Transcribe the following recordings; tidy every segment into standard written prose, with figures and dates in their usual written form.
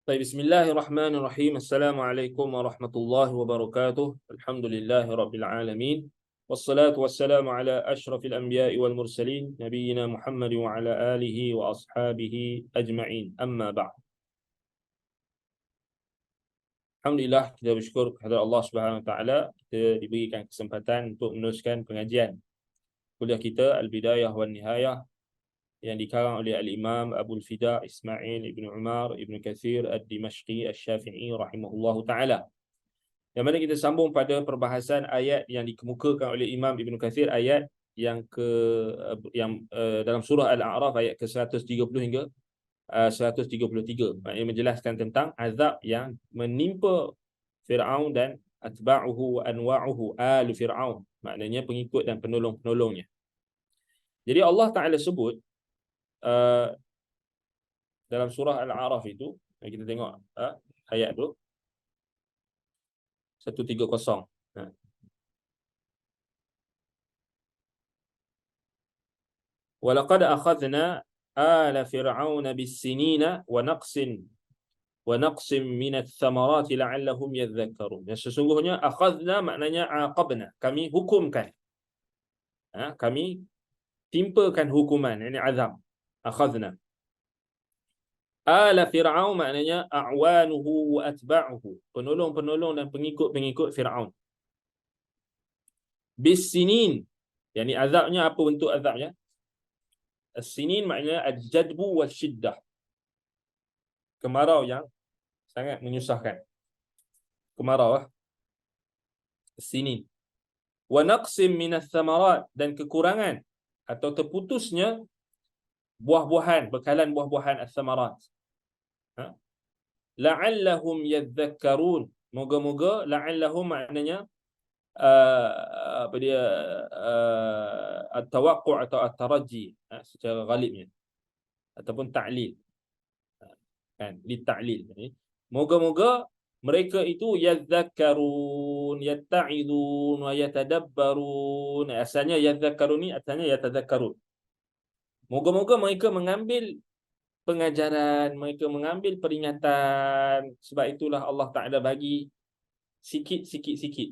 Baik, bismillahirrahmanirrahim. Assalamualaikum warahmatullahi wabarakatuh. Alhamdulillahirabbil alamin. Wassalatu wassalamu ala asyrafil anbiya'i wal mursalin nabiyyina Muhammad wa ala alihi wa ashabihi ajma'in. Amma ba'd. Alhamdulillah, kita bersyukur kepada Allah Subhanahu wa taala kita diberikan kesempatan untuk meneruskan pengajian kuliah kita Al-Bidayah wan Nihayah yang dikarang oleh Al-Imam Abul Fida Ismail Ibn Umar Ibn Kathir Ad-Dimashqi Asy-Syafi'i rahimahullahu ta'ala. Yang mana kita sambung pada perbahasan ayat yang dikemukakan oleh Imam Ibn Kathir, ayat dalam surah Al-A'raf ayat ke-130 hingga 133. Maknanya menjelaskan tentang azab yang menimpa Fir'aun dan atba'uhu wa anwa'uhu alu Fir'aun. Maknanya pengikut dan penolong-penolongnya. Jadi Allah Ta'ala sebut dalam surah Al-A'raf itu, kita tengok ayat tu 130. Walaqad akhadna ala fir'auna bis-sinina wa naqsin minats thamarati la'allahum yadhakkarun. Dan sesungguhnya akhadna maknanya aqabna, kami hukumkan. Kami timpakan hukuman, ini azab. Akhadna ala Fir'aun maknanya a'wanuhu wa atba'uhu, penolong-penolong dan pengikut-pengikut Fir'aun. Bis-sinin, yani azabnya apa bentuk azabnya? As-sinin maknanya al-jadbu wal shiddah, kemarau yang sangat menyusahkan. Kemarau as-sinin. Wa naqsim minas thamarat, dan kekurangan atau terputusnya buah-buahan, bekalan buah-buahan as-thamarat. La'allahum yadhakkarun, moga-moga. La'allahum maknanya at-tawaqqu'u atau at-taraji secara ghalibnya, ataupun ta'lil, kan, li ta'lil. Moga-moga mereka itu yadhakkarun, yatta'idun wa yatadabbarun. Asalnya yadhakkarun ni asalnya yatadhakkarun. Moga-moga mereka mengambil pengajaran, mereka mengambil peringatan. Sebab itulah Allah Ta'ala bagi sikit.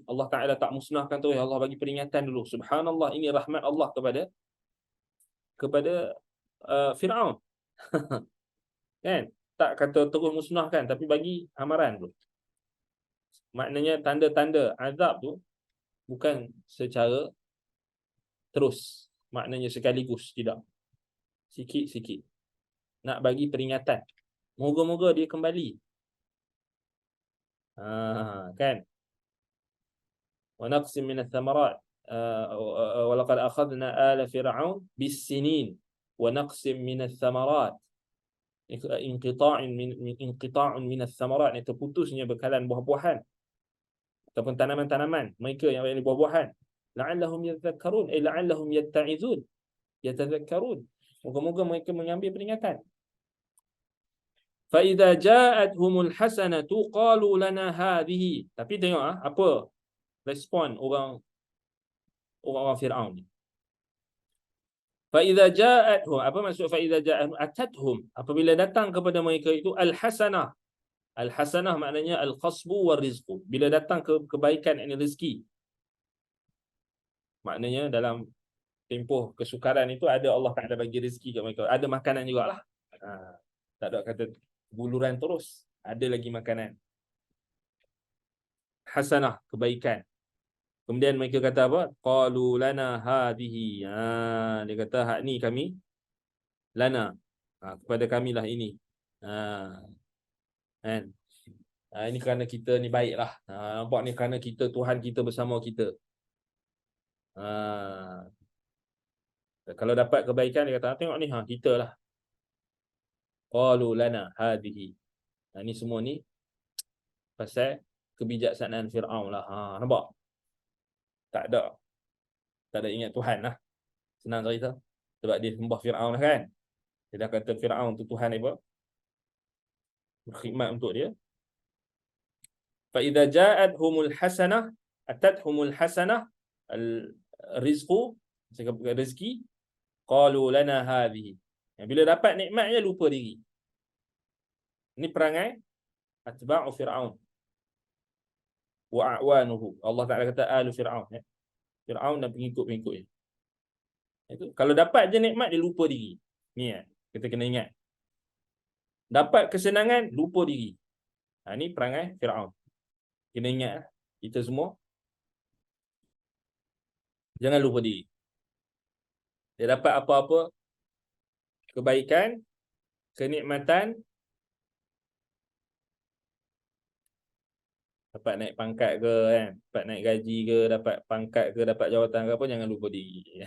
Allah Ta'ala tak musnahkan tu, Allah bagi peringatan dulu. Subhanallah, ini rahmat Allah kepada Fir'aun. Kan? Tak kata terus musnahkan, tapi bagi amaran dulu. Maknanya tanda-tanda azab tu bukan secara terus, maknanya sekaligus, tidak. Sikit-sikit. Nak bagi peringatan. Moga-moga dia kembali. Kan? Wa naqsim min ath-thamarat wa laqad akhadna ala fir'aun bis-sinin wa naqsim min ath-thamarat. Inqita'un min ath-thamarat, itu terputusnya bekalan buah-buahan ataupun tanaman-tanaman mereka yang ada buah-buahan. La'allahum yadhakkarun, la'allahum yatta'izun, yatadhakkarun. Moga-moga mereka mengambil peringatan. Fa idza ja'atuhumul hasanatu qalu lana hadhihi. Tapi tengok apa respon orang Firaun ni. Fa idza ja'atuhum, apa maksud fa idza ja'atuhum? Atathum, apabila datang kepada mereka itu al-hasanah. Al-hasanah maknanya al-khasbu war rizqu. Bila datang kebaikan, ini rezeki. Maknanya dalam tempoh kesukaran itu ada Allah Ta'ala bagi rezeki kat mereka. Ada makanan jugalah. Tak ada kata buluran terus. Ada lagi makanan. Hasanah, kebaikan. Kemudian mereka kata apa? Qalu lana hadhihi. Dia kata hak ni kami. Lana. Kepada kamilah ini. Kan? Ini kerana kita ni baiklah. Nampak ni kerana kita, Tuhan kita bersama kita. Kalau dapat kebaikan, dia kata tengok ni, kita lah. Qalu lana hadhihi. Ni semua ni pasal kebijaksanaan Fir'aun lah. Nampak? Tak ada ingat Tuhan lah. Senang cerita. Sebab dia sembah Fir'aun lah kan. Dia dah kata Fir'aun tu Tuhan apa? Berkhidmat untuk dia. Fa idza ja'atuhumul hasanah, atathumul hasanah, al-rizqu, rezeki, qalu lana hadhihi. Bila dapat nikmatnya lupa diri. Ini perangai atba'u Fir'aun wa a'wanuhu. Allah Ta'ala kata alu Fir'aun, ya. Fir'aun dan pengikut-pengikutnya. Itu kalau dapat je nikmat dia lupa diri. Ni ya, kita kena ingat. Dapat kesenangan lupa diri. Ni perangai Fir'aun. Kena ingat kita semua jangan lupa diri. Dia dapat apa-apa kebaikan, kenikmatan, dapat naik pangkat ke kan, dapat naik gaji ke, dapat pangkat ke, dapat jawatan ke apa, jangan lupa diri.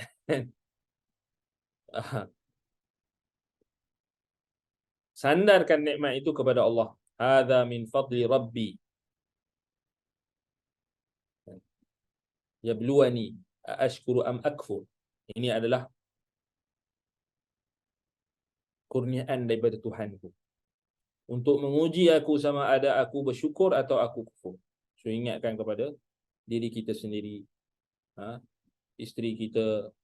Sandarkan nikmat itu kepada Allah. Hadza min fadli rabbi yabluwani ashkuru am akfur. Ini adalah kurniaan daripada Tuhanku untuk menguji aku sama ada aku bersyukur atau aku kufur. So ingatkan kepada diri kita sendiri, isteri kita,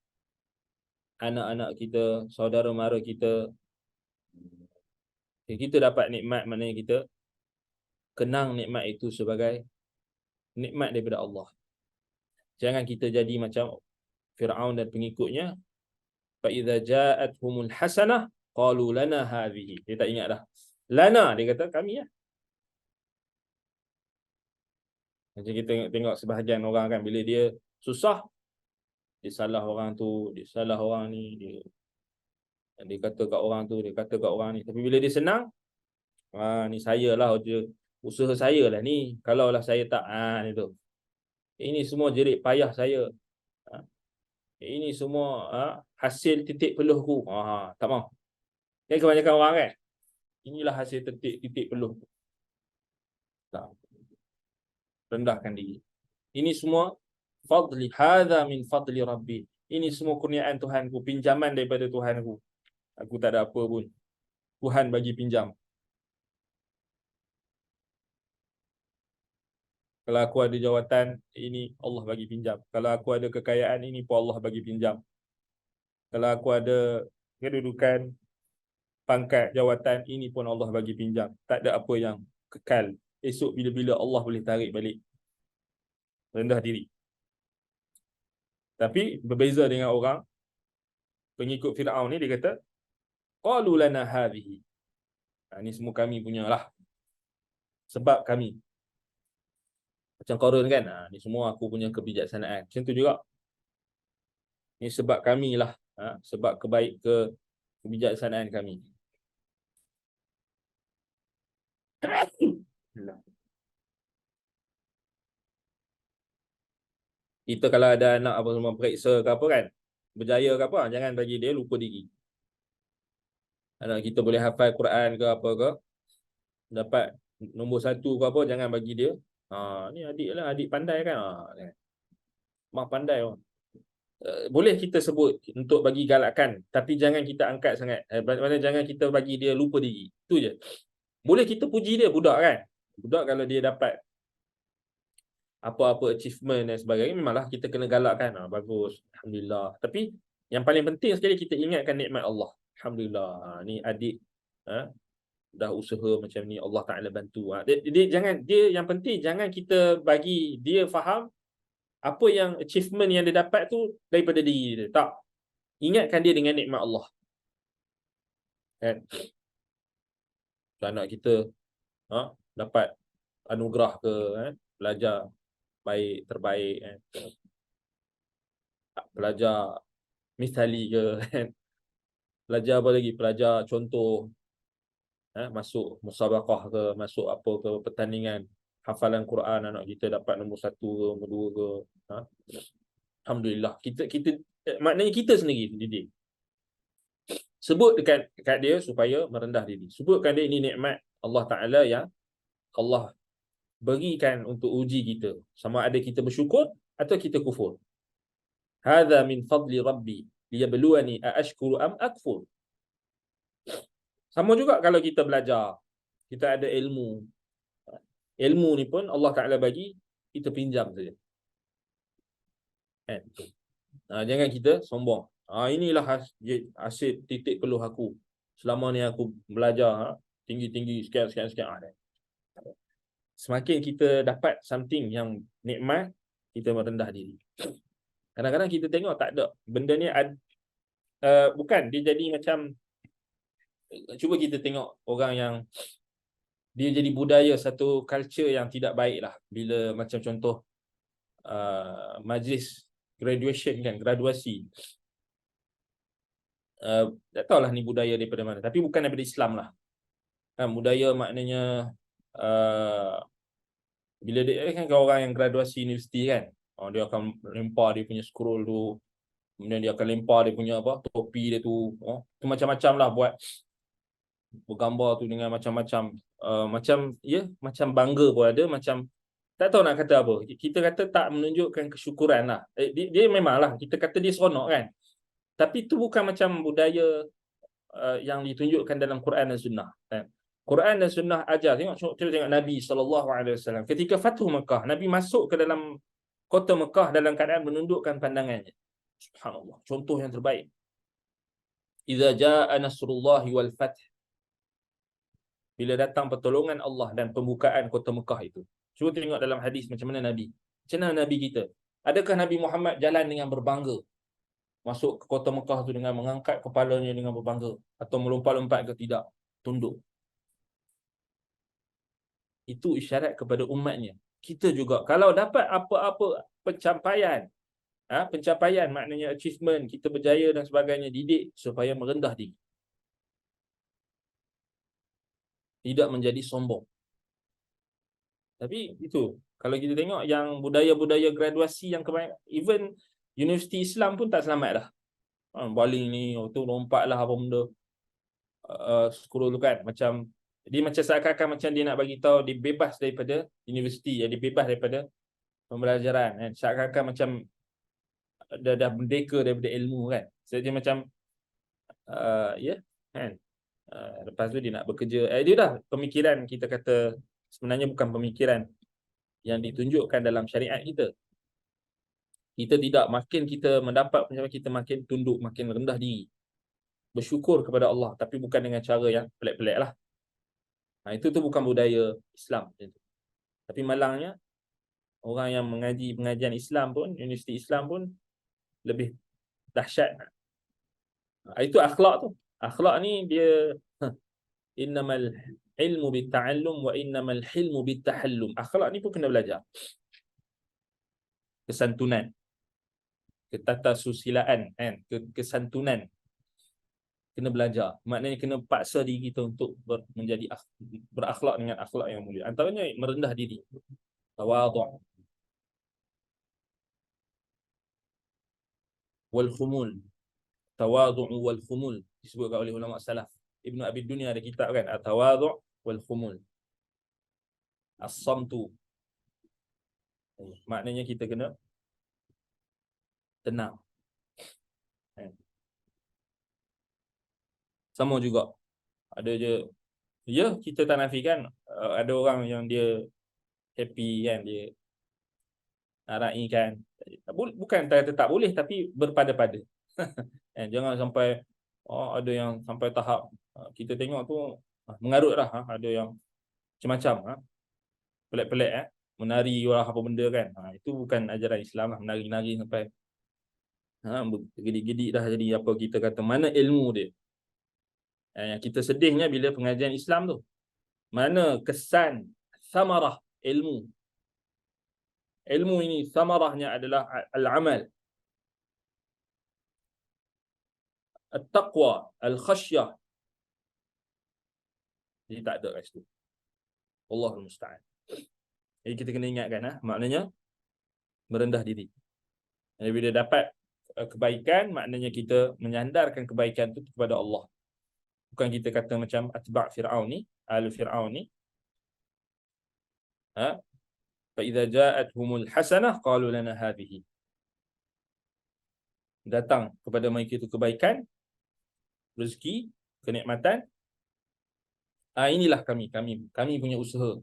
anak-anak kita, saudara mara kita. Kita dapat nikmat, maknanya kita kenang nikmat itu sebagai nikmat daripada Allah. Jangan kita jadi macam Fir'aun dan pengikutnya. Fa idza ja'atuhumul hasanah qalu lana hadhihi. Dia tak ingat dah. Lana, dia kata kami lah. Macam kita tengok sebahagian orang kan, bila dia susah, dia salah orang tu, dia salah orang ni, dia kata kat orang tu, dia kata kat orang ni. Tapi bila dia senang, ni saya lah, usaha saya lah ni. Kalaulah saya tak, ni tu. Ini semua jerit payah saya. Ini semua hasil titik peluhku. Tak mau. Kan kebanyakan orang kan, inilah hasil titik peluh. Tak. Rendahkan diri. Ini semua fadli, hadza min fadli rabbi. Ini semua kurniaan Tuhanku, pinjaman daripada Tuhanku. Aku tak ada apa pun. Tuhan bagi pinjam. Kalau aku ada jawatan, ini Allah bagi pinjam. Kalau aku ada kekayaan, ini pun Allah bagi pinjam. Kalau aku ada kedudukan, pangkat, jawatan, ini pun Allah bagi pinjam. Tak ada apa yang kekal. Esok bila-bila Allah boleh tarik balik. Rendah diri. Tapi berbeza dengan orang pengikut Fir'aun ni, dia kata qalu lana hadhihi. Ni semua kami punyalah. Sebab kami. Macam Qarun kan, ni semua aku punya kebijaksanaan. Macam tu juga. Ni sebab kamilah, sebab kebijaksanaan kami. Kita kalau ada anak apa semua periksa ke apa kan, berjaya ke apa, jangan bagi dia lupa diri. Anak kita boleh hafal Quran ke apa ke, dapat nombor 1 ke apa, jangan bagi dia ni adik lah, adik pandai kan, mak pandai. Boleh kita sebut untuk bagi galakan, tapi jangan kita angkat sangat. Maksudnya jangan kita bagi dia lupa diri. Itu je. Boleh kita puji dia, budak kan. Budak kalau dia dapat apa-apa achievement dan sebagainya, memanglah kita kena galakkan. Bagus, alhamdulillah. Tapi yang paling penting sekali kita ingatkan nikmat Allah. Alhamdulillah, ni adik dah usaha macam ni, Allah Taala bantu. Dia yang penting jangan kita bagi dia faham apa yang achievement yang dia dapat tu daripada diri dia. Tak. Ingatkan dia dengan nikmat Allah. Kan? Anak kita dapat anugerah ke, belajar baik, terbaik, belajar misali ke, belajar apa lagi, belajar contoh, masuk musabaqah ke, masuk apa ke, pertandingan hafalan Quran, anak kita dapat nombor 1 ke, nombor 2 ke, alhamdulillah. Kita maknanya kita sendiri didik. Sebut dekat dia supaya merendah diri. Sebutkan dia ini nikmat Allah Ta'ala yang Allah berikan untuk uji kita. Sama ada kita bersyukur atau kita kufur. Hadza min fadli rabbi liyabluwani aashkuru am akfur. Sama juga kalau kita belajar, kita ada ilmu. Ilmu ni pun Allah Ta'ala bagi, kita pinjam saja. Jangan kita sombong. Inilah hasil titik peluh aku. Selama ni aku belajar tinggi-tinggi sekian. Semakin kita dapat something yang nikmat, kita merendah diri. Kadang-kadang kita tengok tak ada benda ni bukan dia jadi macam, cuba kita tengok orang yang dia jadi budaya satu culture yang tidak baik lah. Bila macam contoh majlis graduation kan, graduasi, tak tahulah ni budaya daripada mana, tapi bukan daripada Islam lah kan. Budaya maknanya bila dia kan orang yang graduasi universiti kan, dia akan lempar dia punya scroll tu, kemudian dia akan lempar dia punya topi dia tu, tu macam-macam lah, buat bergambar tu dengan macam-macam, macam bangga pun ada, macam tak tahu nak kata apa. Kita kata tak menunjukkan kesyukuran lah. Dia memanglah kita kata dia seronok kan, tapi tu bukan macam budaya yang ditunjukkan dalam Quran dan Sunnah kan. Quran dan Sunnah ajar, tengok Nabi SAW ketika Fathu Mekah, Nabi masuk ke dalam kota Mekah dalam keadaan menundukkan pandangannya. Subhanallah, contoh yang terbaik. Idza jaa nasrullahi wal fath, bila datang pertolongan Allah dan pembukaan kota Mekah itu. Cuba tengok dalam hadis macam mana Nabi. Macam mana Nabi kita? Adakah Nabi Muhammad jalan dengan berbangga masuk ke kota Mekah tu dengan mengangkat kepalanya dengan berbangga, atau melompat-lompat ke? Tidak, tunduk. Itu isyarat kepada umatnya. Kita juga kalau dapat apa-apa pencapaian, pencapaian maknanya achievement, kita berjaya dan sebagainya, didik supaya merendah diri, tidak menjadi sombong. Tapi itu kalau kita tengok yang budaya-budaya graduasi yang kebanyakan, even universiti Islam pun tak selamat dah. Baling ni tu lompat lah apa benda, scroll tu kan, macam dia macam seakan-akan macam dia nak bagi tahu dia bebas daripada universiti, dia bebas daripada pembelajaran kan, seakan-akan macam dah merdeka daripada ilmu kan. Dia macam kan, lepas tu dia nak bekerja, dia dah pemikiran, kita kata sebenarnya bukan pemikiran yang ditunjukkan dalam syariat kita. Kita tidak, makin kita mendapat macam kita makin tunduk, makin rendah diri, bersyukur kepada Allah, tapi bukan dengan cara yang pelik-pelik lah. Itu tu bukan budaya Islam. Tapi malangnya orang yang mengaji pengajian Islam pun, universiti Islam pun lebih dahsyat. Itu akhlak tu. Akhlak ni dia innamal ilmu bitta'allum wa innamal hilmu bittahallum. Akhlak ni pun kena belajar. Kesantunan, ketatasusiliaan kan, kesantunan kena belajar. Maknanya kena paksa diri kita untuk menjadi berakhlak dengan akhlak yang mulia. Antaranya merendah diri, tawadhu' wal khumul. Tawadhu' wal khumul disebutkan oleh ulama salaf. Ibnu Abi Dunya ada kitab kan, at-tawadhu' wal khumul. As-samtu, maknanya kita kena tenang. Sama juga, ada je, kita tak nafikan ada orang yang dia happy kan, dia naraikan, bukan tak boleh, tapi berpada-pada. Jangan sampai ada yang sampai tahap kita tengok tu mengarut lah, ada yang macam-macam, pelik-pelik, menari orang apa benda kan. Itu bukan ajaran Islam lah, menari-nari sampai gedik-gedik dah jadi apa kita kata, mana ilmu dia. Yang kita sedihnya bila pengajian Islam tu, mana kesan samarah ilmu. Ilmu ini samarahnya adalah al-amal, at-taqwa, al-khasyah. Jadi tak ada kat situ. Allahul musta'an. Jadi kita kena ingatkan, maknanya merendah diri. Jadi bila dapat kebaikan, maknanya kita menyandarkan kebaikan itu kepada Allah. Bukan kita kata macam atba' Fir'aun ni, al-Fir'aun ni, fa idza ja'atuhumul hasanah qalu lana hadhihi. Datang kepada mereka itu kebaikan, rezeki, kenikmatan, inilah kami punya usaha,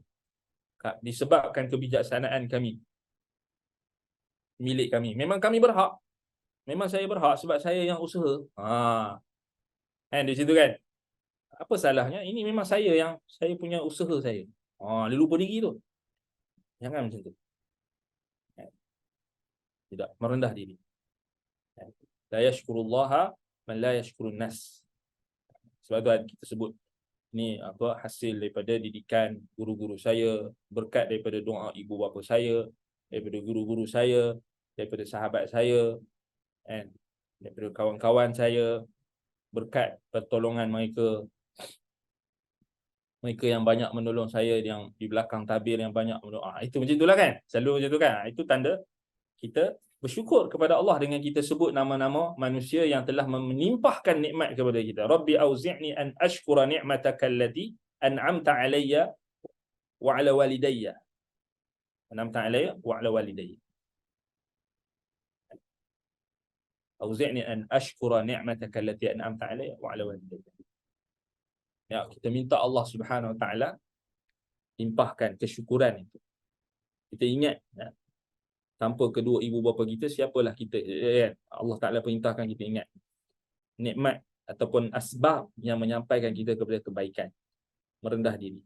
disebabkan kebijaksanaan kami, milik kami. Memang kami berhak, memang saya berhak sebab saya yang usaha. Di situ kan, apa salahnya? Ini memang saya punya usaha saya. Dia lupa diri tu. Jangan macam tu. Tidak, merendah diri. La yashkurullaha man la yashkurun nas. Sebab tu kita sebut ni apa, hasil daripada didikan guru-guru saya, berkat daripada doa ibu bapa saya, daripada guru-guru saya, daripada sahabat saya, kan, daripada kawan-kawan saya, berkat pertolongan mereka. Mereka yang banyak menolong saya, yang di belakang tabir yang banyak menolong. Itu macam itulah kan. Selalu macam tu kan. Itu tanda kita bersyukur kepada Allah dengan kita sebut nama-nama manusia yang telah menimpahkan nikmat kepada kita. Rabbi auzi'ni an ashkura ni'mataka allati an'amta alayya wa ala walidayya. An'amta alayya wa ala walidayya. Auzi'ni an ashkura ni'mataka allati an'amta alayya wa ala walidayya. Ya, kita minta Allah Subhanahu wa taala limpahkan kesyukuran itu. Kita ingat, ya, tanpa kedua ibu bapa kita, siapalah kita, ya, Allah Taala perintahkan kita ingat nikmat ataupun asbab yang menyampaikan kita kepada kebaikan. Merendah diri.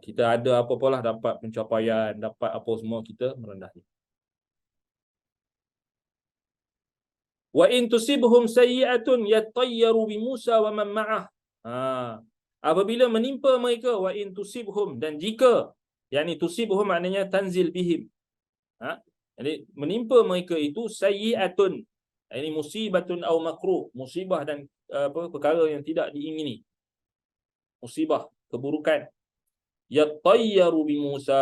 Kita ada apa-apalah, dapat pencapaian, dapat apa semua, kita merendah diri. Wa in tusibhum sayyi'atun yattayyaru bi Musa wa man ma'ah. Apabila menimpa mereka, wa in tusibhum, dan jika, yakni tusibhum maknanya tanzil bihim. Jadi menimpa mereka itu sayyi'atun, ini musibatun au makruh, musibah dan perkara yang tidak diingini. Musibah, keburukan. Yattayyaru bi Musa,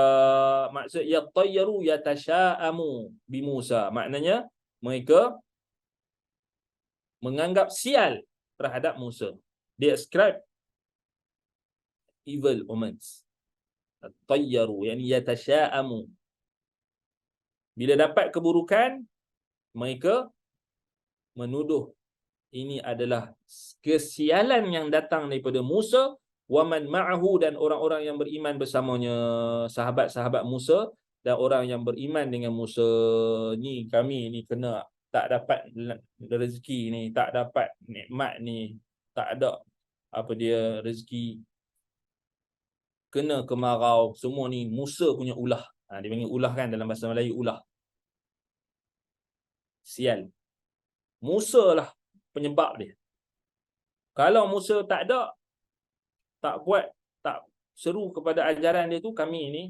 maksud yattayyaru yatasha'amu bi Musa, maknanya mereka menganggap sial terhadap Musa. They ascribe evil omens. Tayyaru, yani yatasha'amu. Bila dapat keburukan, mereka menuduh ini adalah kesialan yang datang daripada Musa wa man ma'ahu, dan orang-orang yang beriman bersamanya, sahabat-sahabat Musa dan orang yang beriman dengan Musa. Ni kami ni kena tak dapat rezeki ni, tak dapat nikmat ni, tak ada apa dia rezeki, kena kemarau, semua ni Musa punya ulah. Dia panggil ulah kan, dalam bahasa Melayu ulah. Sial. Musa lah penyebab dia. Kalau Musa tak ada, tak buat, tak seru kepada ajaran dia tu, kami ni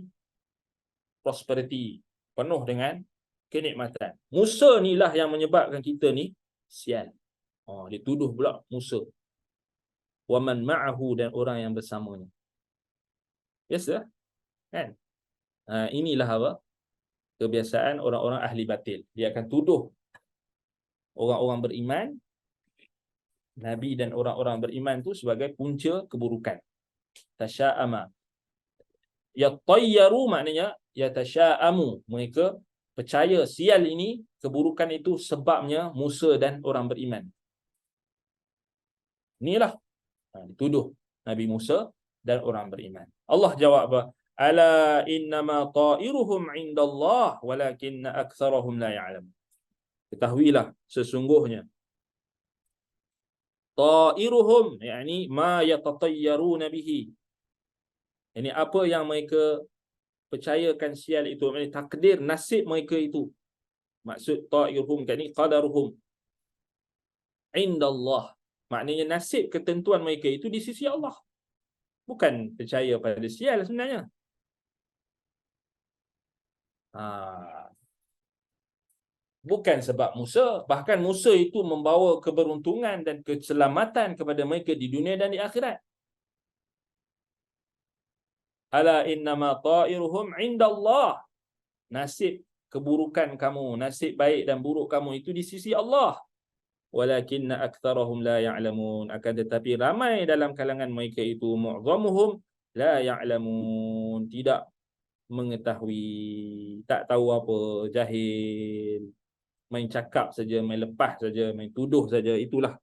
prosperity, penuh dengan kenikmatan. Musa ni lah yang menyebabkan kita ni sial. Dia tuduh pula Musa. Wa man ma'ahu, dan orang yang bersamanya. Biasa kan? Inilah apa? Kebiasaan orang-orang ahli batil. Dia akan tuduh orang-orang beriman, Nabi dan orang-orang beriman tu sebagai punca keburukan. Tasya'ama. Yattayyaru maknanya yatasha'amu. Mereka percaya sial ini, keburukan itu sebabnya Musa dan orang beriman. Inilah dituduh Nabi Musa dan orang beriman. Allah jawab apa? Ala innama ta'iruhum 'indallah walakinna aktsarahum la ya'lam. Ketahuilah sesungguhnya ta'iruhum, yakni ma yatatayyaruna bihi. Ini apa yang mereka percayakan sial itu, takdir, nasib mereka itu. Maksud ta'iruhum kan ni qadaruhum indallah, maknanya nasib ketentuan mereka itu di sisi Allah. Bukan percaya pada sial sebenarnya. Bukan sebab Musa. Bahkan Musa itu membawa keberuntungan dan keselamatan kepada mereka di dunia dan di akhirat. Ala innama ta'iruhum indallah. Nasib keburukan kamu, nasib baik dan buruk kamu itu di sisi Allah. Walakinna aktsarahum la ya'lamun. Akan tetapi ramai dalam kalangan mereka itu, mu'zamuhum la ya'lamun, tidak mengetahui, tak tahu apa, jahil. Main cakap saja, main lepas saja, main tuduh saja. Itulah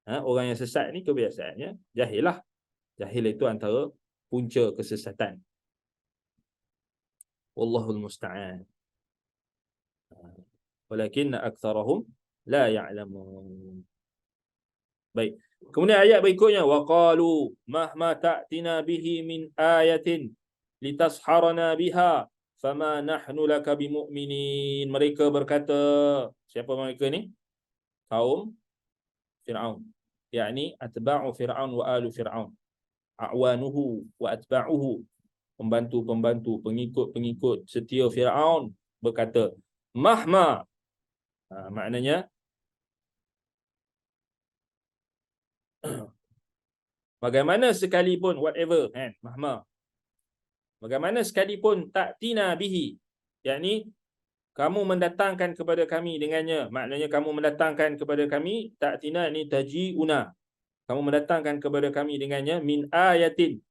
orang yang sesat ni kebiasaannya jahil lah. Jahil itu antara punca kesesatan. Wallahul musta'an. Walakinna aktsarahum la ya'lamun. Baik. Kemudian ayat berikutnya, waqalu mahma ta'tina bihi min ayatin litasharana biha fama nahnu laka bimu'minin. Mereka berkata, siapa mereka ni? Kaum Fir'aun, yakni atba'u Fir'aun wa alu Fir'aun, a'wanuhu wa atba'uhu, pembantu-pembantu, pengikut-pengikut setia Fir'aun berkata, mahma, maknanya bagaimana sekalipun, whatever kan, mahma, bagaimana sekalipun ta'tina bihi, yakni kamu mendatangkan kepada kami dengannya, maknanya kamu mendatangkan kepada kami, ta'tina ni taji'una, kamu mendatangkan kepada kami dengannya, min ayatin,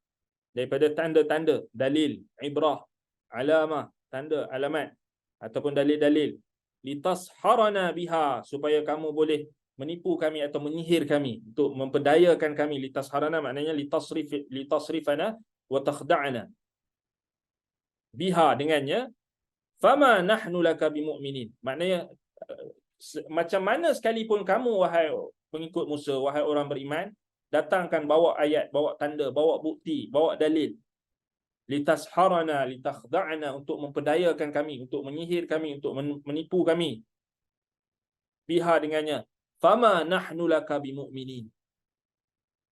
daripada tanda-tanda, dalil, ibrah, alamah, tanda, alamat, ataupun dalil-dalil, litasharana biha, supaya kamu boleh menipu kami atau menyihir kami, untuk memperdayakan kami. Litasharana maknanya litasrifana wa takhda'ana biha, dengannya. Fama nahnu laka bimu'minin, maknanya macam mana sekalipun kamu, wahai pengikut Musa, wahai orang beriman, datangkan, bawa ayat, bawa tanda, bawa bukti, bawa dalil, litasharana, litakhda'ana, untuk memperdayakan kami, untuk menyihir kami, untuk menipu kami, biha, dengannya. Fama nahnu laka bimu'minin,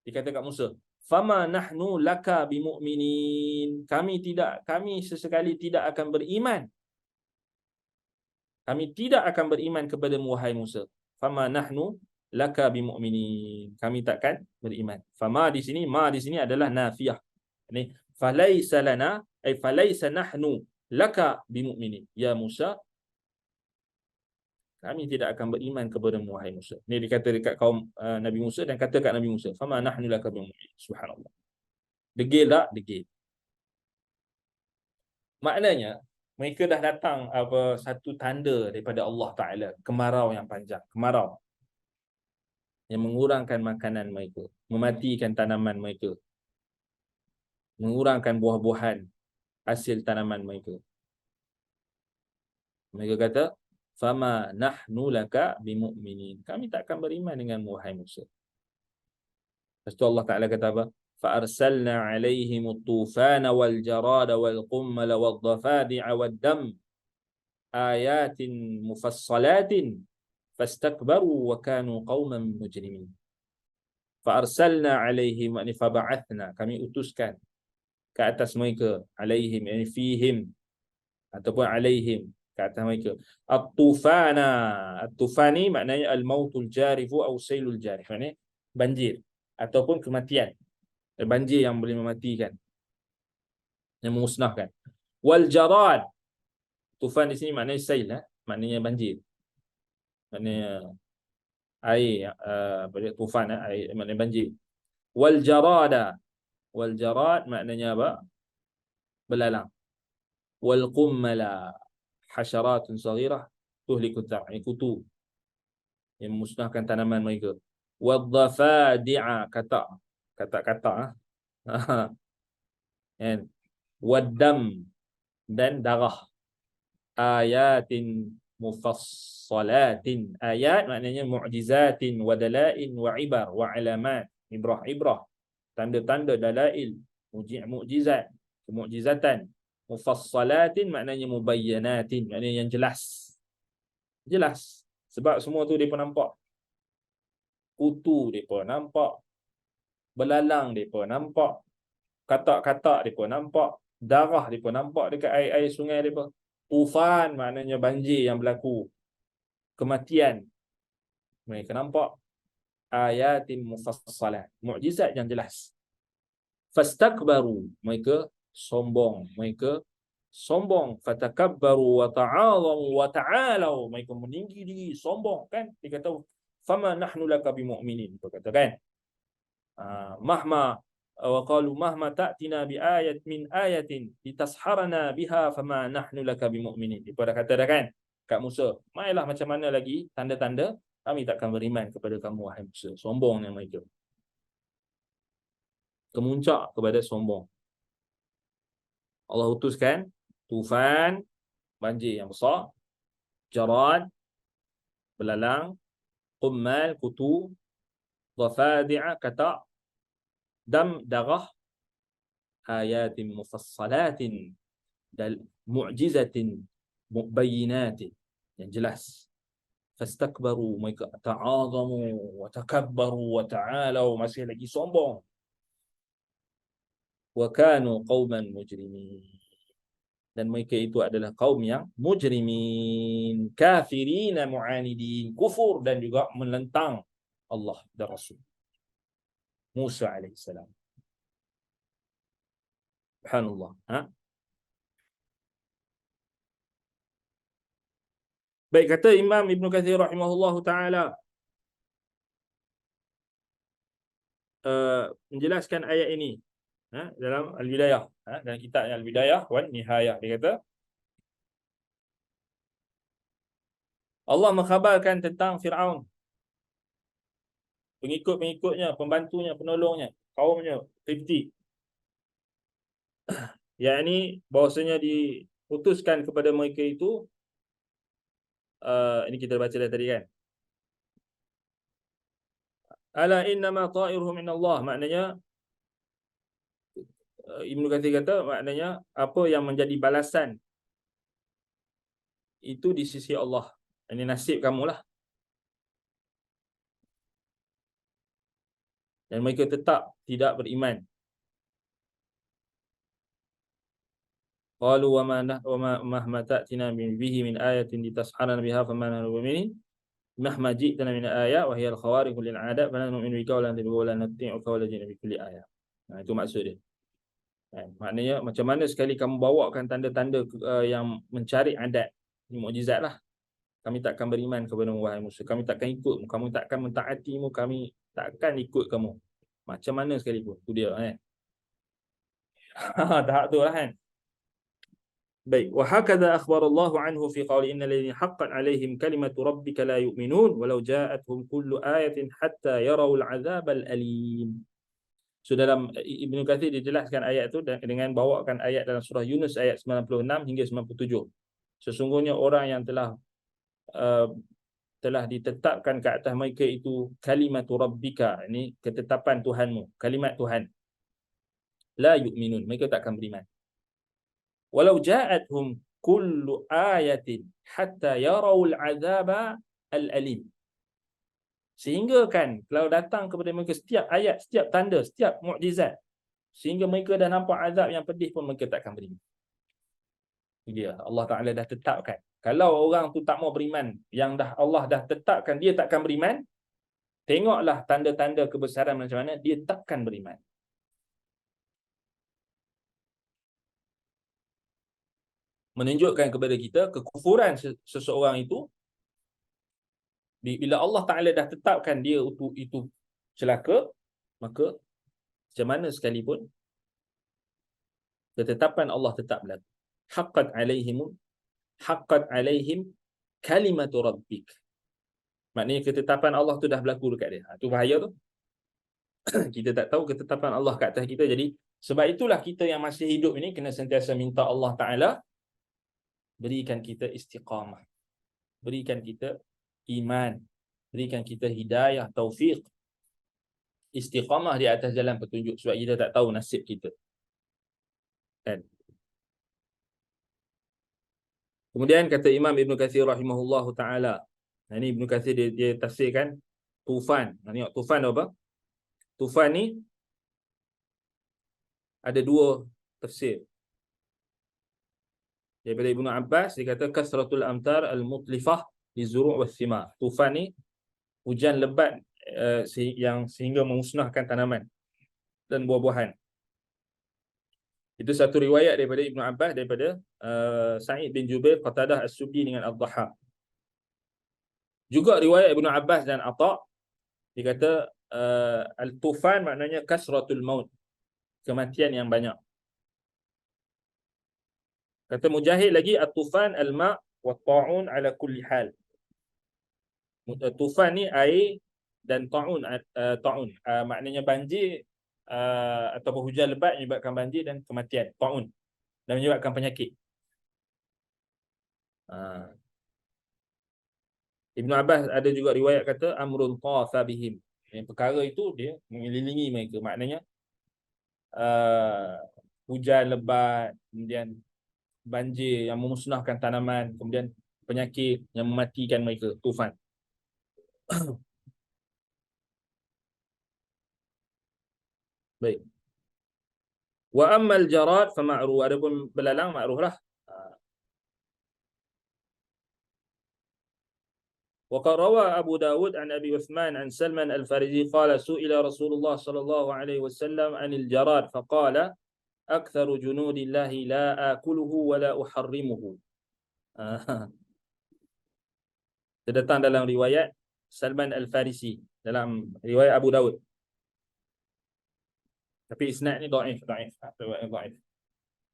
dikata kat Musa, fama nahnu laka bimu'minin, kami sesekali tidak akan beriman, kami tidak akan beriman kepada wahai Musa. Fama nahnu laka bimu'minin, kami takkan beriman. Fama di sini, ma di sini adalah nafiyah. Ini falaisa lana, ay falaisa nahnu laka bimu'minin. Ya Musa, kami tidak akan beriman kepada wahai Musa. Ini dikata dekat kaum Nabi Musa, dan kata kat Nabi Musa, fama nahnu laka bimu'minin. Subhanallah. Degil tak? Degil. Maknanya mereka dah datang satu tanda daripada Allah Ta'ala, kemarau yang panjang, kemarau yang mengurangkan makanan mereka, mematikan tanaman mereka, mengurangkan buah-buahan hasil tanaman mereka. Mereka kata, fama nahnu laka bimu'minin, kami tak akan beriman dengan wahai Musa. Lepas tu Allah Ta'ala kata apa? Fa'arsalna alaihim at-tufana wal jarada wal qummala wal dhafadi'a wad dam ayatin mufassalatin fastakbaru wa kanu qauman mujrimin. Fa'arsalna alaihim, yakni faba'athna, kami utuskan ke atas mereka, alaihim, yakni fihim, ataupun alaihim, ke atas mereka, at-tufana. At-tufani maknanya al-mautul jarifu atau sailul jarif, maknanya banjir ataupun kematian, banjir yang boleh mematikan, yang memusnahkan. Wal jarad, tufan di sini maknanya sail, maknanya banjir, maknanya air, tufan, air maknanya banjir. Wal jarada, wal jarad maknanya apa? Belalang. Wal qummala, hasyaratun saghirah tuhliku zar'i, kutu yang memusnahkan tanaman mereka. Wad dhafadi'a, kata-kata, and waddam, dan darah. Ayatin mufassalatin, ayat maknanya mu'jizatin wa dalain wa ibar wa alamat, ibrah, tanda-tanda, dalail, mukjizat, mukjizatan. Mufassalatin maknanya mubayyanatin, maknanya yang jelas. Jelas. Sebab semua tu depa nampak. Kutu depa nampak, belalang depa nampak, katak-katak depa nampak, darah depa nampak dekat air-air sungai depa. Tufan maknanya banjir yang berlaku, kematian mereka nampak. Ayatin mufassalat, mukjizat yang jelas. Fastakbaru, mereka sombong, fatakabbaru wa ta'azamu wa ta'alau, mereka meninggi diri, sombong kan. Dia kata fama nahnu laka bimu'minin, dia kata kan, mahma wa qalu mahma ta'tina bi ayat min ayatin litasharana biha fama nahnu laka bimu'minin. Dia dah kata dah kan kat Musa, mailah macam mana lagi tanda-tanda, kami takkan beriman kepada kamu wahai Musa. Sombongnya mereka, kemuncak kepada sombong. Allah utuskan tufan, banjir yang besar, jarad, belalang, qummal, kutu, Dhafadi'a kata dam, darah, ayatin mufassalatin, dan mu'jizatin mubayyinatin, yang jelas. Fastakbaru, mereka ta'azamu wa takabbaru wa ta'alau, masih lagi sombong. Wa kanu qauman mujrimin, dan mereka itu adalah kaum yang mujrimin, kafirina mu'anidin, kufur dan juga menentang Allah dan Rasul. Musa alaihissalam. Subhanallah. Baik, kata Imam Ibn Kathir rahimahullahu ta'ala, menjelaskan ayat ini dalam Al-Bidayah, dalam kitab Al-Bidayah wan Nihayah. Dia kata Allah mengkhabarkan tentang Fir'aun, pengikut-pengikutnya, pembantunya, penolongnya, kaumnya, 50. Yakni bahawasanya diputuskan kepada mereka itu, ini kita baca dah tadi kan. Ala innama ta'iruhum minallah, maknanya Ibnu Katsir kata, maknanya apa yang menjadi balasan itu di sisi Allah. Ini nasib kamulah. Dan mereka tetap tidak beriman. Qalu wa ma ta'tina bihi min ayatin litasharana biha fama nahnu bimu'minin mahma ji'tana min ayat wa hiya al-khawariqu lil 'adat fa la nu'minu bika wa la natabi'uka wa la nuti'uka wa la ji'na bi kulli ayat. Itu maksud dia. Maknanya macam mana sekali kamu bawakan tanda-tanda yang mencari adat, ini mukjizat lah, kami takkan beriman kepada wahai Musa. Kami takkan ikut, kamu takkan mentaatimu, kami takkan ikut kamu macam mana sekalipun. Itu dia kan. Tahap tu lah kan. Baik, wa hakadha akhbarallahu anhu fi qawli innal ladzina haqqat alaihim kalimatu rabbika la yu'minun walau ja'atuhum kullu ayatin hatta yarawul 'adzabal alim. So dalam Ibnu Katsir dijelaskan ayat itu dengan bawakan ayat dalam surah Yunus ayat 96 hingga 97. Sesungguhnya orang yang telah ditetapkan ke atas mereka itu kalimatu rabbika, ini ketetapan Tuhanmu, kalimat Tuhan, la yu'minun, mereka tak akan beriman. Walau ja'atuhum kullu ayatin hatta yarawul 'adzaba al-alim. Sehingga kan kalau datang kepada mereka setiap ayat, setiap tanda, setiap mukjizat, sehingga mereka dah nampak azab yang pedih pun mereka tak akan beriman. Dia Allah Taala dah tetapkan. Kalau orang tu tak mau beriman, yang dah Allah dah tetapkan dia takkan beriman, tengoklah tanda-tanda kebesaran macam mana, dia takkan beriman. Menunjukkan kepada kita kekufuran seseorang itu, bila Allah Ta'ala dah tetapkan dia itu celaka, maka macam mana sekalipun ketetapan Allah tetap berlaku. Haqqat alaihim kalimatu rabbik. Maknanya ketetapan Allah tu dah berlaku dekat dia. Itu bahaya tu. Kita tak tahu ketetapan Allah kat atas kita. Jadi sebab itulah kita yang masih hidup ini kena sentiasa minta Allah Ta'ala berikan kita istiqamah, berikan kita iman, berikan kita hidayah, taufik, istiqamah di atas jalan petunjuk, sebab kita tak tahu nasib kita kan. Kemudian kata Imam Ibn Katsir rahimahullahu ta'ala, ini Ibn Katsir dia tafsirkan tufan. Tengok tufan apa? Tufan ni ada dua tafsir. Daripada Ibnu Abbas, dia kata kasratul amtar al-mutlifah lizuru' was-thimar. Tufan ni hujan lebat yang sehingga memusnahkan tanaman dan buah-buahan. Itu satu riwayat daripada Ibnu Abbas, daripada Sa'id bin Jubair, Qatadah As-Suddi dengan Ad-Dhahhak. Juga riwayat Ibnu Abbas dan Atha, dia kata al-tufan maknanya kasratul maut, kematian yang banyak. Kata Mujahid lagi, at-tufan al-ma' wa ta'un ala kulli hal. Tufan ni air dan ta'un, maknanya banjir ataupun hujan lebat menyebabkan banjir dan kematian, ta'un, dan menyebabkan penyakit. Ibnu Abbas ada juga riwayat kata amrun tafa bihim, Yang perkara itu dia mengelilingi mereka. Maknanya uh, hujan lebat, kemudian banjir yang memusnahkan tanaman, kemudian penyakit yang mematikan mereka, tufan. Baik. Wa ammal jarad fa ma'ruf, adapun belalang makruh lah. وقد روى أبو داود عن أبي عثمان عن سلمان الفارسي قال سئل رسول الله صلى الله عليه وسلم عن الجراد فقال أكثر جنود الله لا آكله ولا أحرمه. Terdatang dalam riwayat Salman Al-Farisi, dalam riwayat Abu Daud. Tapi isnad ni dhaif.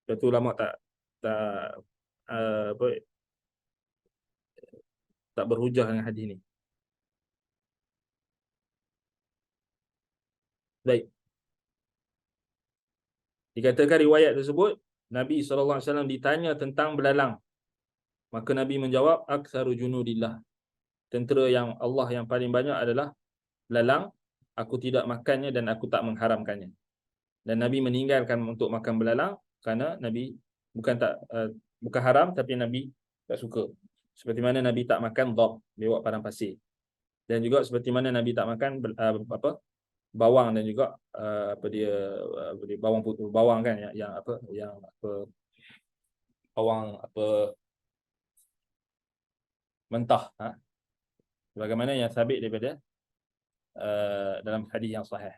Betul ulama tak apa, tak berhujah dengan hadis ni. Baik. Dikatakan riwayat tersebut Nabi SAW ditanya tentang belalang. Maka Nabi menjawab, aktsaru junudillah. Tentera yang Allah yang paling banyak adalah belalang. Aku tidak makannya dan aku tak mengharamkannya. Dan Nabi meninggalkan untuk makan belalang kerana Nabi bukan haram, tapi Nabi tak suka. Seperti mana Nabi tak makan dhab, bewak padang pasir. Dan juga seperti mana Nabi tak makan bawang, dan juga bawang putih, bawang kan yang bawang mentah, bagaimana yang sabit daripada dalam hadis yang sahih.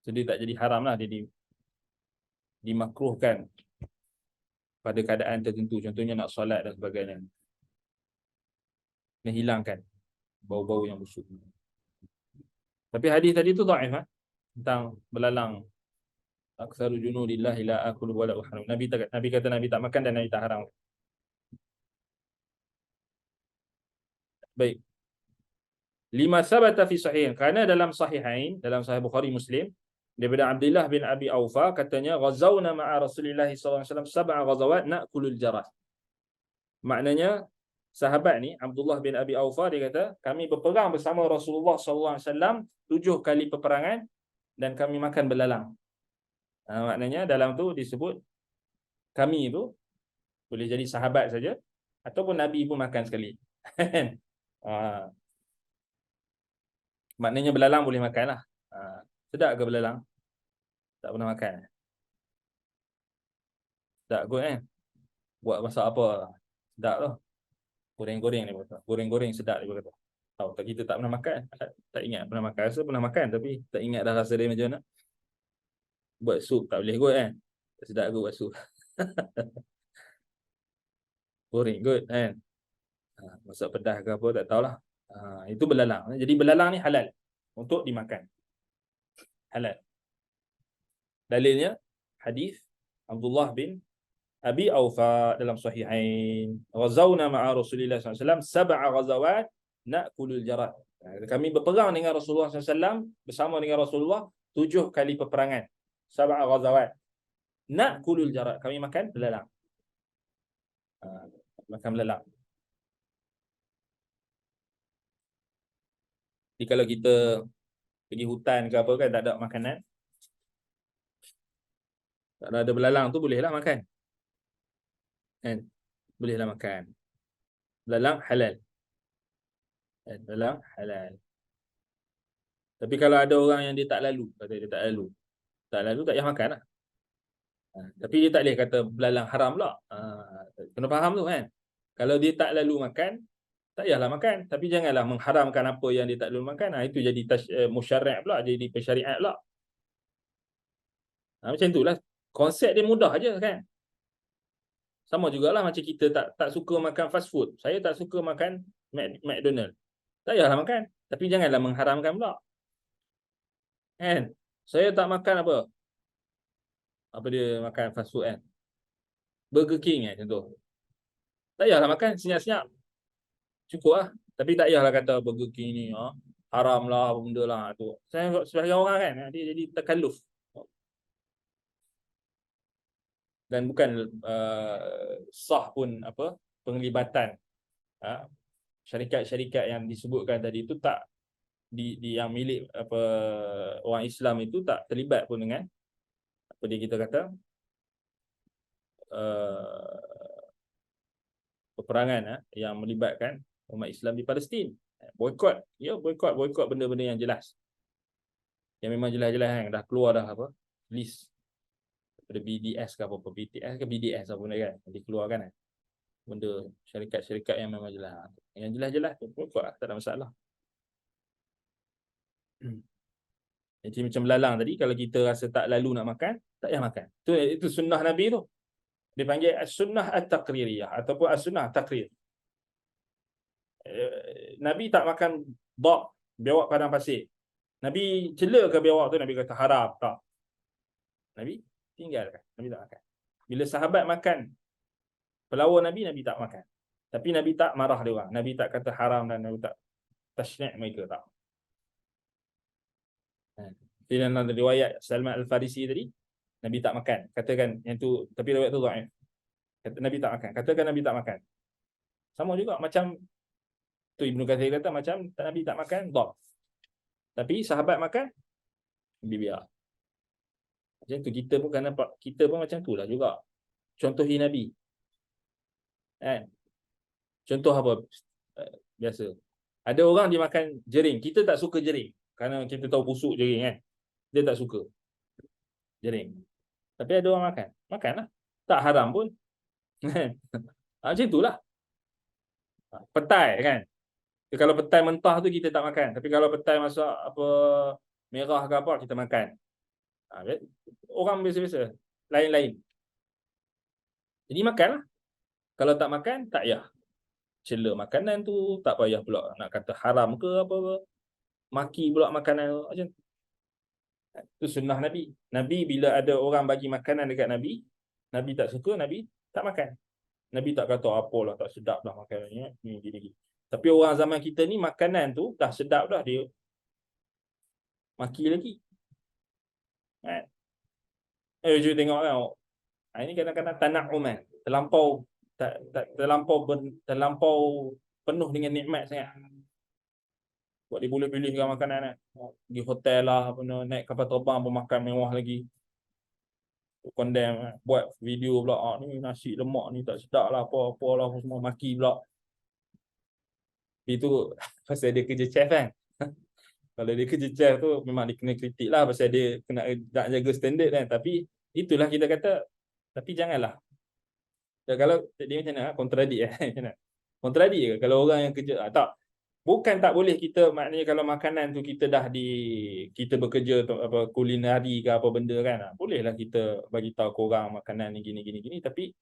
Jadi tak jadi haram lah, dia dimakruhkan pada keadaan tertentu, contohnya nak solat dan sebagainya, menghilangkan bau-bau yang busuk. Tapi hadis tadi tu dhaif, tentang belalang, aktsaru junudillahi la akulu wa la uhram. Nabi kata Nabi tak makan dan Nabi tak haram. Baik. Lima sabata fi sahihain, kerana dalam sahihain, dalam sahih Bukhari Muslim, daripada Abdullah bin Abi Aufa katanya, ghazawna ma'a Rasulillah sallallahu alaihi wasallam sab'a ghazawat na'kulul jarad. Maknanya sahabat ni Abdullah bin Abi Aufa, dia kata kami berperang bersama Rasulullah sallallahu alaihi wasallam 7 kali peperangan dan kami makan belalang. Maknanya dalam tu disebut kami itu boleh jadi sahabat saja ataupun Nabi pun makan sekali. Maknanya belalang boleh makan lah. Sedap ke belalang? Tak pernah makan. Sedap kot kan? Buat masak apa? Sedap tu. Goreng-goreng ni kata. Goreng-goreng sedap dia kata. Tahu tak, kita tak pernah makan. Tak ingat pernah makan. Rasa pernah makan tapi tak ingat dah rasa dia macam mana. Buat sup tak boleh kot kan? Sedap kot buat sup. Goreng kot kan? Masak pedas ke apa tak tahulah. Itu belalang. Jadi belalang ni halal untuk dimakan. Halal. Dalilnya hadis Abdullah bin Abi Aufa dalam sahihain, ghazawna ma'a Rasulillah SAW sab'a ghazawat na'kulul jarad. Kami berperang dengan Rasulullah SAW, bersama dengan Rasulullah 7 kali peperangan. Sab'a ghazawat na'kulul jarad, kami makan belalang. Makan belalang. Jadi kalau kita pergi hutan ke apa kan, tak ada makanan, tak ada belalang tu, bolehlah makan kan? Bolehlah makan. Belalang halal. Belalang halal. Tapi kalau ada orang yang dia tak lalu, kata dia tak lalu, tak payah makan lah. Tapi dia tak boleh kata belalang haram pula. Kena faham tu kan. Kalau dia tak lalu makan, tak payahlah makan. Tapi janganlah mengharamkan apa yang dia tak lalu makan. Itu jadi musyarri' pula, jadi pensyariat pula. Macam itulah. Konsep dia mudah aja kan. Sama jugalah macam kita tak suka makan fast food. Saya tak suka makan McDonald. Tak payahlah makan. Tapi janganlah mengharamkan pula. Kan? Saya tak makan apa dia makan fast food kan. Burger King contoh. Tak payahlah makan, senyap-senyap. Cukup lah. Tapi tak payahlah kata Burger King ni haram lah, apa benda lah tu. Saya sebagai orang kan, dia jadi takalluf. Dan bukan sah pun penglibatan syarikat-syarikat yang disebutkan tadi itu tak di yang milik apa orang Islam itu tak terlibat pun dengan apa dia kita kata peperangan yang melibatkan umat Islam di Palestin. Boikot, ya boikot benda-benda yang jelas. Yang memang jelas-jelas kan dah keluar dah apa list daripada BDS ke apa BTS ke BDS apa benda kan dikeluarkan kan. Benda syarikat-syarikat yang memang jelas. Yang jelas-jelas tu boikot tak ada masalah. Jadi macam belalang tadi, kalau kita rasa tak lalu nak makan, tak payah makan. Itu sunnah Nabi tu. Dia panggil as-sunnah at-taqririyah ataupun as-sunnah at-taqrir. Nabi tak makan biawak padang pasir. Nabi cela ke biawak tu, Nabi kata haram tak. Nabi tinggalkan, Nabi tak makan. Bila sahabat makan pelawar Nabi, Nabi tak makan. Tapi Nabi tak marah dia orang. Nabi tak kata haram dan Nabi tak tashni' mereka tak. Dalam riwayat Salman Al-Farisi tadi, Nabi tak makan. Katakan yang tu, tapi riwayat tu dhaif. Kata Nabi tak makan. Katakan Nabi tak makan. Sama juga macam tu Ibnu Katsir kata macam Nabi tak makan dhaf. Tapi sahabat makan, Nabi biar. Macam tu kita pun kena, kita pun macam tu lah juga. Contohi Nabi. Kan? Contoh apa? Biasa. Ada orang dia makan jering. Kita tak suka jering. Kerana kita tahu busuk jering kan. Dia tak suka jering. Tapi ada orang makan. Makanlah. Tak haram pun. Macam itulah. Petai kan. Kalau petai mentah tu kita tak makan. Tapi kalau petai masak apa merah ke apa kita makan. Orang biasa-biasa. Lain-lain. Jadi makanlah. Kalau tak makan, tak payah cela makanan tu. Tak payah pula nak kata haram ke apa-apa. Maki pula makanan tu. Macam tu. Itu sunnah Nabi. Nabi bila ada orang bagi makanan dekat Nabi, Nabi tak suka, Nabi tak makan. Nabi tak kata apalah tak sedap dah makanannya ni gini-gini. Tapi orang zaman kita ni makanan tu dah sedap dah dia maki lagi. Kan? Cuba tengok kan. Ini kadang-kadang tana'uman, terlampau penuh dengan nikmat sangat. Buat dia boleh pilihkan makanan kan. Pergi hotel lah, naik kapal terbang pun makan mewah lagi. Condemn, buat video pula, ni nasi lemak ni tak sedap lah, apa-apa lah, semua maki pula. Itu pasal dia kerja chef kan. Kalau dia kerja chef tu memang dia kena kritik lah, pasal dia kena nak jaga standard kan. Tapi itulah kita kata, tapi janganlah. Kalau dia macam mana, kontradik macam mana? Kontradik ke kalau orang yang kerja? Tak. Bukan tak boleh kita, maknanya kalau makanan tu kita bekerja apa kulinari ke apa benda kan. Bolehlah kita bagi tahu ke orang makanan ni gini. Tapi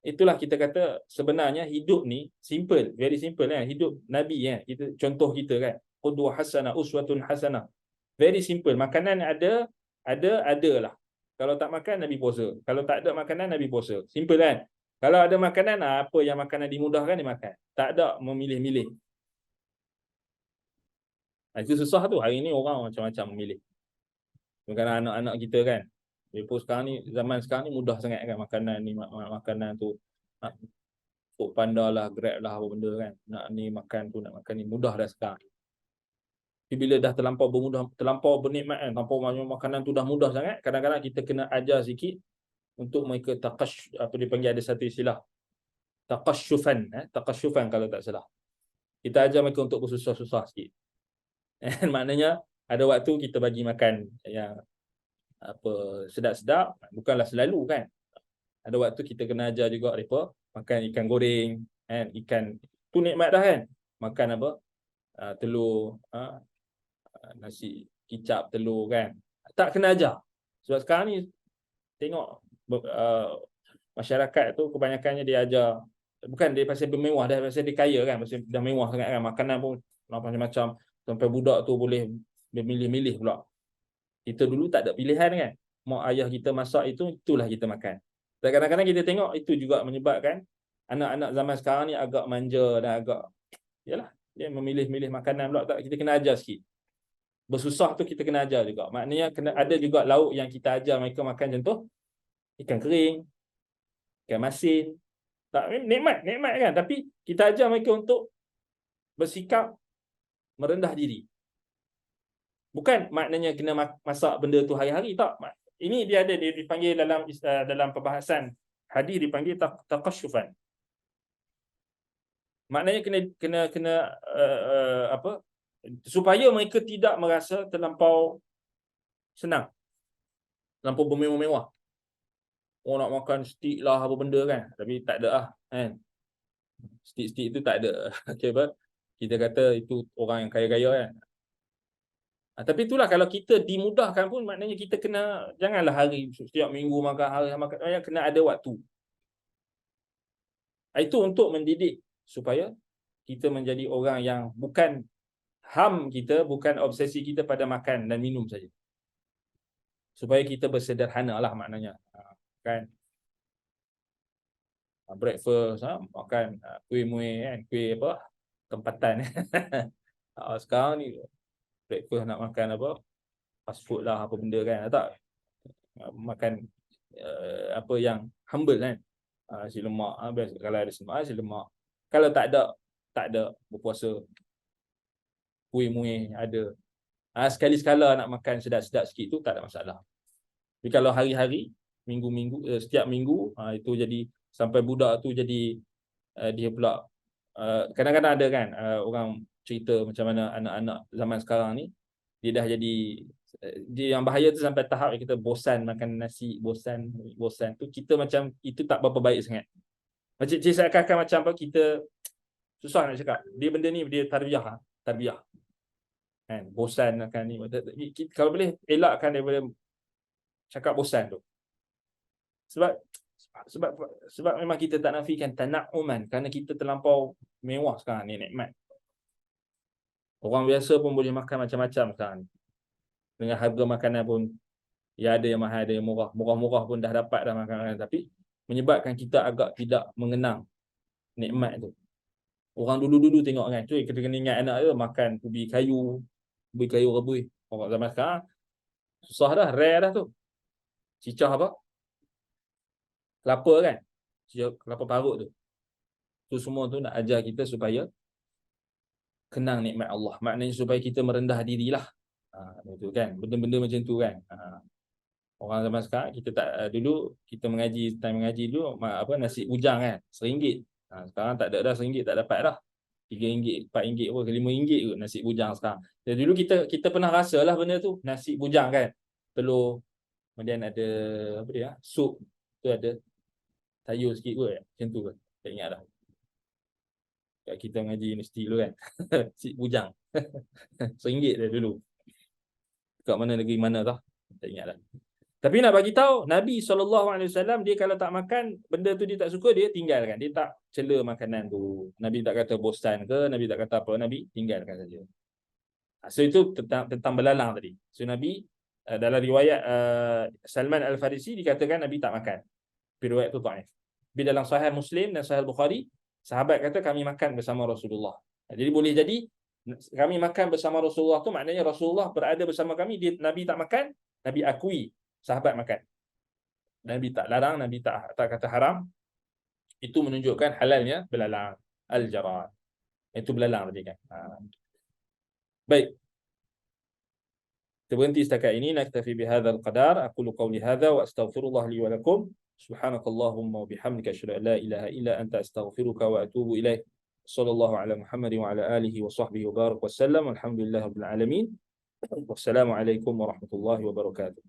itulah kita kata sebenarnya hidup ni simple, very simple kan. Hidup Nabi kan. Kita contoh kita kan. Qudwah hasanah, uswatun hasanah. Very simple. Makanan adalah. Kalau tak makan Nabi puasa. Kalau tak ada makanan Nabi puasa. Simple kan. Kalau ada makanan, apa yang makanan dimudahkan dia makan. Tak ada memilih-milih. Itu susah tu. Hari ni orang macam-macam memilih. Bukan anak-anak kita kan. Sekarang ni, zaman sekarang ni mudah sangat kan makanan ni, makanan tu. Food Panda lah, Grab lah, apa benda kan. Nak ni makan tu, nak makan ni. Mudah dah sekarang. Tapi bila dah terlampau bernikmat kan, terlampau makanan tu dah mudah sangat, kadang-kadang kita kena ajar sikit untuk mereka apa dipanggil, ada satu istilah. Taqasyufan kalau tak salah. Kita ajar mereka untuk bersusah-susah sikit. Maknanya ada waktu kita bagi makan yang apa sedap-sedap, bukanlah selalu kan. Ada waktu kita kena ajar juga mereka makan ikan goreng kan, ikan tu nikmat dah kan. Makan apa telur, nasi kicap telur kan. Tak kena ajar. Sebab sekarang ni tengok masyarakat tu kebanyakannya dia ajar, bukan dia pasal bermewah, dah pasal dia kaya kan, pasal dah mewah sangat kan. Makanan pun macam-macam, sampai budak tu boleh memilih-milih pula. Kita dulu tak ada pilihan kan. Mak ayah kita masak itulah kita makan. Dan kadang-kadang kita tengok itu juga menyebabkan anak-anak zaman sekarang ni agak manja dan agak, yalah, dia memilih-milih makanan pula. Tak, kita kena ajar sikit. Bersusah tu kita kena ajar juga. Maknanya kena ada juga lauk yang kita ajar mereka makan, contoh ikan kering, ikan masin. Tak, nikmat kan. Tapi kita ajar mereka untuk bersikap merendah diri. Bukan maknanya kena masak benda tu hari-hari, tak. Ini dia ada, dia dipanggil dalam perbahasan hadis dipanggil taqasyufan. Maknanya kena apa? Supaya mereka tidak merasa terlampau senang, terlampau bermewah-mewah. Oh, nak makan steak lah apa benda kan, tapi tak ada lah kan. Steak tu tak ada. Okay, apa? Kita kata itu orang yang kaya-kaya kan. Tapi itulah, kalau kita dimudahkan pun maknanya kita kena, janganlah hari setiap minggu makan, hari makan, kena ada waktu. Itu untuk mendidik supaya kita menjadi orang yang bukan kita, bukan obsesi kita pada makan dan minum saja. Supaya kita bersederhana lah maknanya. Kan? Breakfast, makan kuih muih kan, kuih apa? Tempatan. Sekarang ni breakfast nak makan apa? Fast food lah apa benda kan. Tak. Makan apa yang humble kan. Nasi lemak, kalau ada semak, nasi lemak. Kalau tak ada berpuasa, kuih muih ada. Sekali-sekala nak makan sedap-sedap sikit tu tak ada masalah. Tapi kalau hari-hari, minggu-minggu, setiap minggu, itu jadi sampai budak tu jadi dia pula kadang-kadang ada kan orang cerita macam mana anak-anak zaman sekarang ni dia dah jadi dia yang bahaya tu sampai tahap kita bosan makan nasi, bosan tu, kita macam itu tak berapa baik sangat. Macam seakan-akan macam apa, kita susah nak cakap. Dia benda ni dia tarbiyah kan, bosan makan ni. Kalau boleh elakkan daripada cakap bosan tu. Sebab memang kita tak nafikan tanauman, kerana kita terlampau mewah sekarang ni nikmat. Orang biasa pun boleh makan macam-macam sekarang. Dengan harga makanan pun ya ada yang mahal, ada yang murah. Murah-murah pun dah dapat dah makanan, tapi menyebabkan kita agak tidak mengenang nikmat tu. Orang dulu-dulu tengok kan, tu kita kena ingat anak tu makan ubi kayu rebui. Orang zaman sekarang susah dah, rare dah tu. Cicah apa? Kelapa kan? Kelapa parut tu. Tu semua tu nak ajar kita supaya kenang nikmat Allah. Maknanya supaya kita merendah dirilah. Betul kan? Benda-benda macam tu kan. Orang zaman sekarang kita tak, dulu kita mengaji dulu apa, nasi bujang kan, RM1. Sekarang tak ada dah, RM1 tak dapat dah. RM3, RM4 pun, RM5 kot nasi bujang sekarang. Jadi dulu kita pernah rasalah benda tu, nasi bujang kan. Telur, kemudian ada apa dia? Sup tu ada sayur sikit kot macam tu kan. Tak ingat dah. Kat kita mengaji universiti dulu kan. Nasi bujang. RM1 dah dulu. Kat mana, negeri mana tah? Tak ingat dah. Tapi nak bagi tahu, Nabi SAW dia kalau tak makan benda tu dia tak suka, dia tinggalkan. Dia tak cela makanan tu. Nabi tak kata bosan ke, Nabi tak kata apa, Nabi tinggalkan saja. So itu tentang belalang tadi. So Nabi dalam riwayat Salman Al-Farisi dikatakan Nabi tak makan. Tapi riwayat tu dhaif. Tapi dalam Sahih Muslim dan Sahih Bukhari, sahabat kata kami makan bersama Rasulullah. Jadi boleh jadi kami makan bersama Rasulullah tu maknanya Rasulullah berada bersama kami, Nabi tak makan, Nabi akui sahabat makan. Nabi tak larang, Nabi tak kata haram. Itu menunjukkan halalnya belalang, al-jarad. Itu belalang tadi kan. Baik. Kita berhenti setakat ini. Naktafi bihadzal qadar. Aqulu qawli hadza wa astaghfirullah li wa lakum. Subhanakallahumma wa bihamdika asyhadu an la ilaha illa anta astaghfiruka wa atubu ilaik. Sallallahu ala Muhammad wa ala alihi wa sahbihi wa barak wa sallam. Alhamdulillahirabbil alamin. Wassalamu alaikum warahmatullahi wabarakatuh.